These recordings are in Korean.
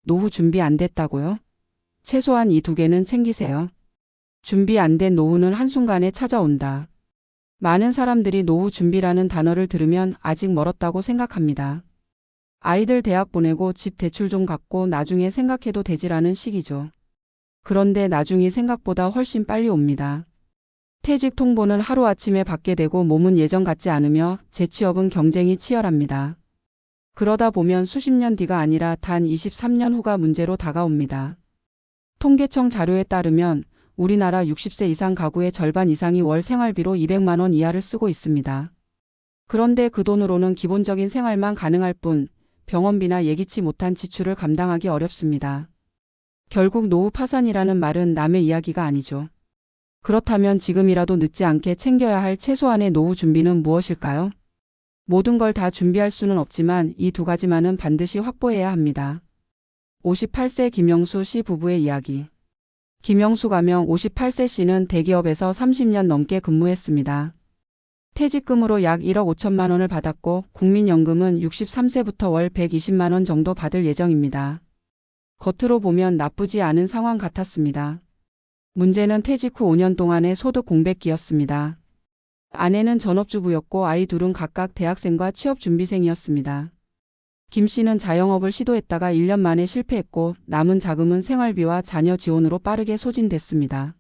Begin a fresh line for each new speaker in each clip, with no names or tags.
노후 준비 안 됐다고요? 최소한 이 두 개는 챙기세요. 준비 안 된 노후는 한순간에 찾아온다. 많은 사람들이 노후 준비라는 단어를 들으면 아직 멀었다고 생각합니다. 아이들 대학 보내고 집 대출 좀 갚고 나중에 생각해도 되지라는 시기죠. 그런데 나중이 생각보다 훨씬 빨리 옵니다. 퇴직 통보는 하루아침에 받게 되고 몸은 예전 같지 않으며 재취업은 경쟁이 치열합니다. 그러다 보면 수십 년 뒤가 아니라 단 23년 후가 문제로 다가옵니다. 통계청 자료에 따르면 우리나라 60세 이상 가구의 절반 이상이 월 생활비로 200만 원 이하를 쓰고 있습니다. 그런데 그 돈으로는 기본적인 생활만 가능할 뿐 병원비나 예기치 못한 지출을 감당하기 어렵습니다. 결국 노후 파산이라는 말은 남의 이야기가 아니죠. 그렇다면 지금이라도 늦지 않게 챙겨야 할 최소한의 노후 준비는 무엇일까요? 모든 걸 다 준비할 수는 없지만 이 두 가지만은 반드시 확보해야 합니다. 58세 김영수 씨 부부의 이야기. 김영수 가명 58세 씨는 대기업에서 30년 넘게 근무했습니다. 퇴직금으로 약 1억 5천만 원을 받았고 국민연금은 63세부터 월 120만 원 정도 받을 예정입니다. 겉으로 보면 나쁘지 않은 상황 같았습니다. 문제는 퇴직 후 5년 동안의 소득 공백기였습니다. 아내는 전업주부였고 아이 둘은 각각 대학생과 취업준비생이었습니다. 김 씨는 자영업을 시도했다가 1년 만에 실패했고 남은 자금은 생활비와 자녀 지원으로 빠르게 소진됐습니다.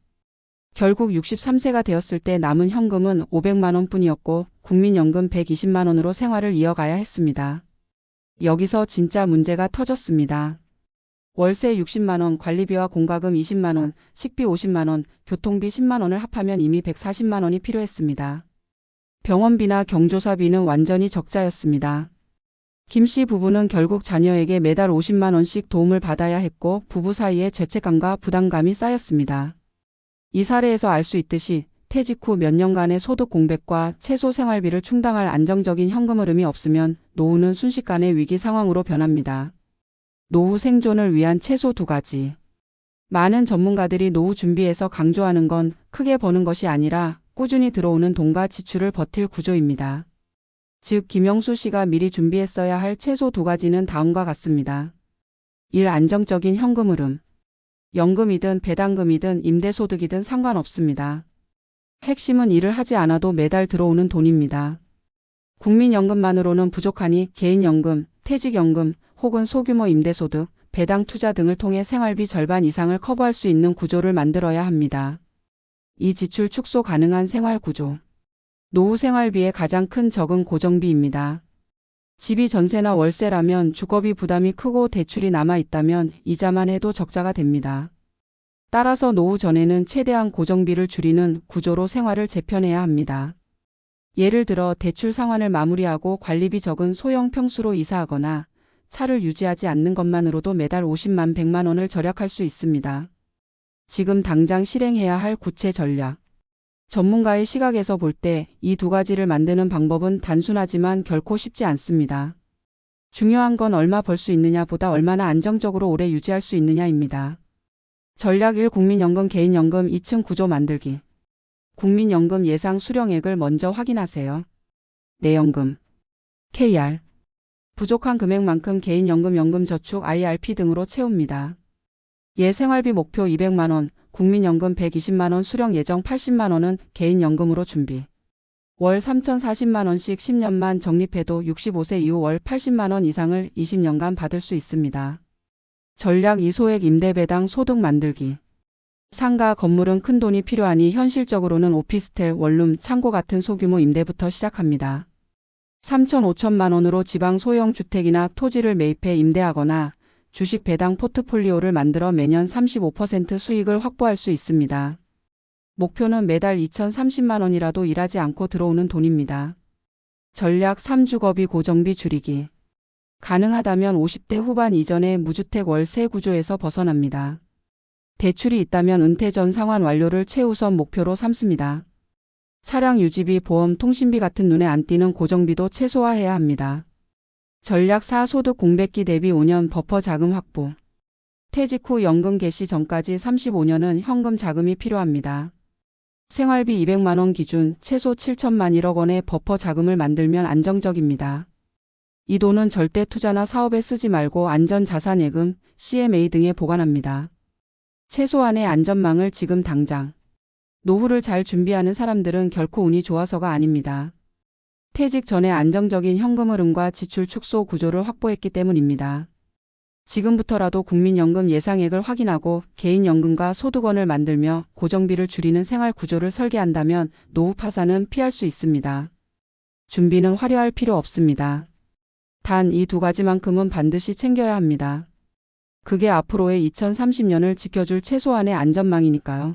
결국 63세가 되었을 때 남은 현금은 500만 원뿐이었고 국민연금 120만 원으로 생활을 이어가야 했습니다. 여기서 진짜 문제가 터졌습니다. 월세 60만 원, 관리비와 공과금 20만 원, 식비 50만 원, 교통비 10만 원을 합하면 이미 140만 원이 필요했습니다. 병원비나 경조사비는 완전히 적자였습니다. 김 씨 부부는 결국 자녀에게 매달 50만 원씩 도움을 받아야 했고 부부 사이에 죄책감과 부담감이 쌓였습니다. 이 사례에서 알 수 있듯이 퇴직 후 몇 년간의 소득 공백과 최소 생활비를 충당할 안정적인 현금 흐름이 없으면 노후는 순식간에 위기 상황으로 변합니다. 노후 생존을 위한 최소 두 가지. 많은 전문가들이 노후 준비에서 강조하는 건 크게 버는 것이 아니라 꾸준히 들어오는 돈과 지출을 버틸 구조입니다. 즉 김영수 씨가 미리 준비했어야 할 최소 두 가지는 다음과 같습니다. 1. 안정적인 현금 흐름. 연금이든 배당금이든 임대소득이든 상관없습니다. 핵심은 일을 하지 않아도 매달 들어오는 돈입니다. 국민연금만으로는 부족하니 개인연금, 퇴직연금 혹은 소규모 임대소득, 배당 투자 등을 통해 생활비 절반 이상을 커버할 수 있는 구조를 만들어야 합니다. 이 지출 축소 가능한 생활 구조. 노후 생활비의 가장 큰 적은 고정비입니다. 집이 전세나 월세라면 주거비 부담이 크고 대출이 남아있다면 이자만 해도 적자가 됩니다. 따라서 노후 전에는 최대한 고정비를 줄이는 구조로 생활을 재편해야 합니다. 예를 들어 대출 상환을 마무리하고 관리비 적은 소형 평수로 이사하거나 차를 유지하지 않는 것만으로도 매달 50만 100만 원을 절약할 수 있습니다. 지금 당장 실행해야 할 구체 전략. 전문가의 시각에서 볼 때 이 두 가지를 만드는 방법은 단순하지만 결코 쉽지 않습니다. 중요한 건 얼마 벌 수 있느냐보다 얼마나 안정적으로 오래 유지할 수 있느냐입니다. 전략 1. 국민연금 개인연금 2층 구조 만들기. 국민연금 예상 수령액을 먼저 확인하세요. 내연금, KR. 부족한 금액만큼 개인연금, 연금저축, IRP 등으로 채웁니다. 생활비 목표 200만 원, 국민연금 120만 원, 수령 예정 80만 원은 개인연금으로 준비. 월 3,040만 원씩 10년만 적립해도 65세 이후 월 80만 원 이상을 20년간 받을 수 있습니다. 전략 2. 소액 임대배당 소득 만들기. 상가, 건물은 큰 돈이 필요하니 현실적으로는 오피스텔, 원룸, 창고 같은 소규모 임대부터 시작합니다. 3천 5천만 원으로 지방 소형 주택이나 토지를 매입해 임대하거나 주식 배당 포트폴리오를 만들어 매년 35% 수익을 확보할 수 있습니다. 목표는 매달 2,030만 원이라도 일하지 않고 들어오는 돈입니다. 전략 3. 주거비 고정비 줄이기. 가능하다면 50대 후반 이전에 무주택 월세 구조에서 벗어납니다. 대출이 있다면 은퇴 전 상환 완료를 최우선 목표로 삼습니다. 차량 유지비, 보험, 통신비 같은 눈에 안 띄는 고정비도 최소화해야 합니다. 전략 4. 소득 공백기 대비 5년 버퍼 자금 확보. 퇴직 후 연금 개시 전까지 35년은 현금 자금이 필요합니다. 생활비 200만 원 기준 최소 7천만 1억 원의 버퍼 자금을 만들면 안정적입니다. 이 돈은 절대 투자나 사업에 쓰지 말고 안전자산예금, CMA 등에 보관합니다. 최소한의 안전망을 지금 당장. 노후를 잘 준비하는 사람들은 결코 운이 좋아서가 아닙니다. 퇴직 전에 안정적인 현금 흐름과 지출 축소 구조를 확보했기 때문입니다. 지금부터라도 국민연금 예상액을 확인하고 개인연금과 소득원을 만들며 고정비를 줄이는 생활 구조를 설계한다면 노후 파산은 피할 수 있습니다. 준비는 화려할 필요 없습니다. 단 이 두 가지만큼은 반드시 챙겨야 합니다. 그게 앞으로의 2030년을 지켜줄 최소한의 안전망이니까요.